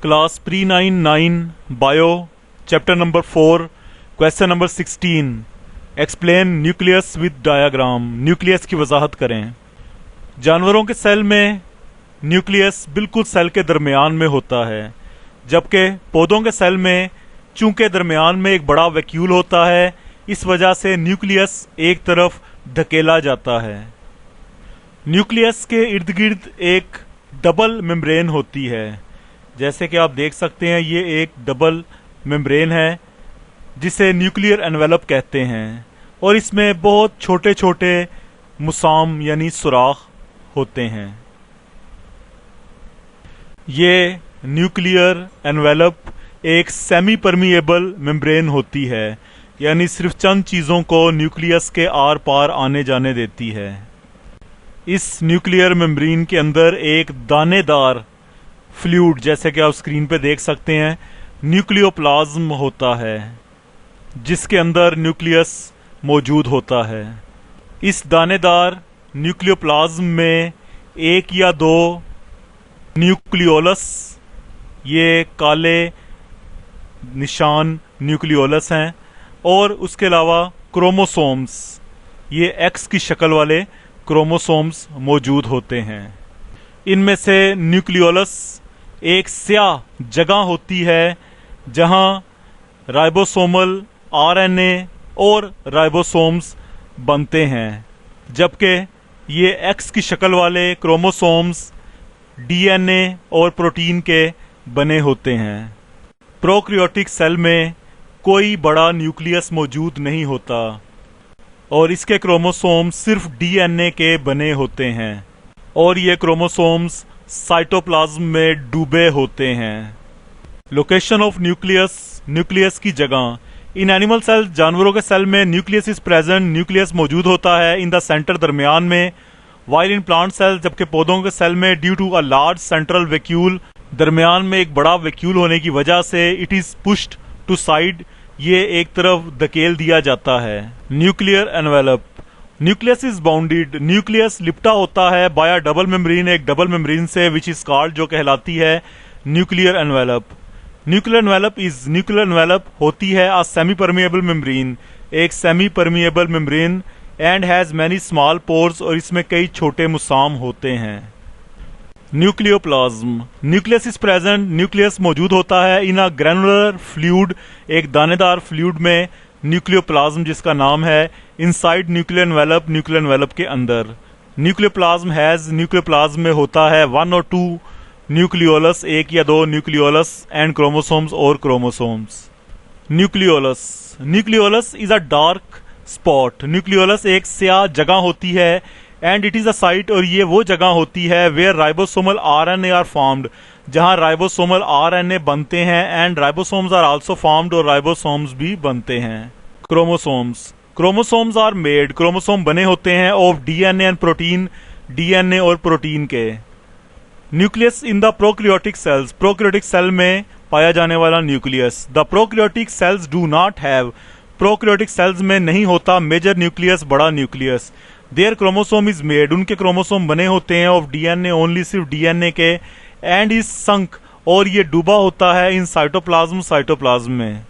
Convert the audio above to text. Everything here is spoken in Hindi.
Class pre 9 bio chapter number 4 question number 16 explain nucleus with diagram. Nucleus की वजाहत करें। जानवरों के सेल में न्यूक्लियस बिल्कुल सेल के दरमियान में होता है, जबकि पौधों के सेल में चूंकि दरमियान में एक बड़ा वैक्यूल होता है, इस वजह से न्यूक्लियस एक तरफ धकेला जाता है। न्यूक्लियस के इर्द गिर्द एक डबल मेम्ब्रेन होती है। जैसे कि आप देख सकते हैं, ये एक डबल मेम्ब्रेन है जिसे न्यूक्लियर एनवेलप कहते हैं, और इसमें बहुत छोटे छोटे मुसाम यानी सुराख होते हैं। ये न्यूक्लियर एनवेलप एक सेमी परमिएबल मेम्ब्रेन होती है, यानी सिर्फ चंद चीज़ों को न्यूक्लियस के आर पार आने जाने देती है। इस न्यूक्लियर मेम्ब्रेन के अंदर एक दानेदार फ्लूइड, जैसे कि आप स्क्रीन पे देख सकते हैं, न्यूक्लियोप्लाज्म होता है, जिसके अंदर न्यूक्लियस मौजूद होता है। इस दानेदार न्यूक्लियोप्लाज्म में एक या दो न्यूक्लियोलस, ये काले निशान न्यूक्लियोलस हैं, और उसके अलावा क्रोमोसोम्स, ये एक्स की शक्ल वाले क्रोमोसोम्स मौजूद होते हैं। इनमें से न्यूक्लियोलस एक स्याह जगह होती है जहां राइबोसोमल आरएनए और राइबोसोम्स बनते हैं, जबकि ये एक्स की शक्ल वाले क्रोमोसोम्स डीएनए और प्रोटीन के बने होते हैं। प्रोकैरियोटिक सेल में कोई बड़ा न्यूक्लियस मौजूद नहीं होता और इसके क्रोमोसोम्स सिर्फ डीएनए के बने होते हैं, और ये क्रोमोसोम्स साइटोप्लाज्म में डूबे होते हैं। लोकेशन ऑफ न्यूक्लियस, न्यूक्लियस की जगह। इन एनिमल सेल, जानवरों के सेल में न्यूक्लियस इज प्रेजेंट, न्यूक्लियस मौजूद होता है इन द सेंटर, दरमियान में। वाइल इन प्लांट सेल, जबकि पौधों के सेल में due to a large central vacuole, दरमियान में एक बड़ा वैक्यूल होने की वजह से it is pushed to side, ये एक तरफ धकेल दिया जाता है। Nuclear envelope. Nucleus is bounded, nucleus लिपटा होता है बाय अ डबल मेम्ब्रेन, एक डबल मेम्ब्रेन से, विच इज कॉल्ड, जो कहलाती है न्यूक्लियर एनवेलप। न्यूक्लियर एनवेलप होती है अ सेमी परमिएबल मेम्ब्रेन, एक semi permeable membrane, and has many small pores, और इसमें कई छोटे मुसाम होते हैं। Nucleoplasm. Nucleus is present, nucleus मौजूद होता है इन अ ग्रैनुलर फ्लूइड, एक दानेदार फ्लूइड में न्यूक्लियोप्लाज्म जिसका नाम है, इनसाइड न्यूक्लियर एनवेलप के अंदर। न्यूक्लियोप्लाज्म हैज, न्यूक्लियोप्लाज्म में होता है 1 और 2 न्यूक्लियोलस, एक या दो न्यूक्लियोलस, एंड क्रोमोसोम्स और chromosomes. Nucleolus is a dark spot, nucleolus एक स्याह जगह होती है, and it is a site, और ये वो जगह होती है where ribosomal RNA are formed, जहां राइबोसोमल आरएनए बनते हैं, and ribosomes are also formed, और राइबोसोम्स भी बनते हैं। क्रोमोसोम्स आर मेड, क्रोमोसोम बने होते हैं of DNA and protein, DNA और प्रोटीन के। Nucleus in the prokaryotic cells, prokaryotic cell में पाया जाने वाला nucleus. The prokaryotic cells do not have, prokaryotic cells में नहीं होता मेजर न्यूक्लियस, बड़ा nucleus. There chromosome is made, उनके क्रोमोसोम बने होते हैं ऑफ डीएनए ओनली, सिर्फ डीएनए के, एंड इज संक, और ये डूबा होता है इन साइटोप्लाज्म में।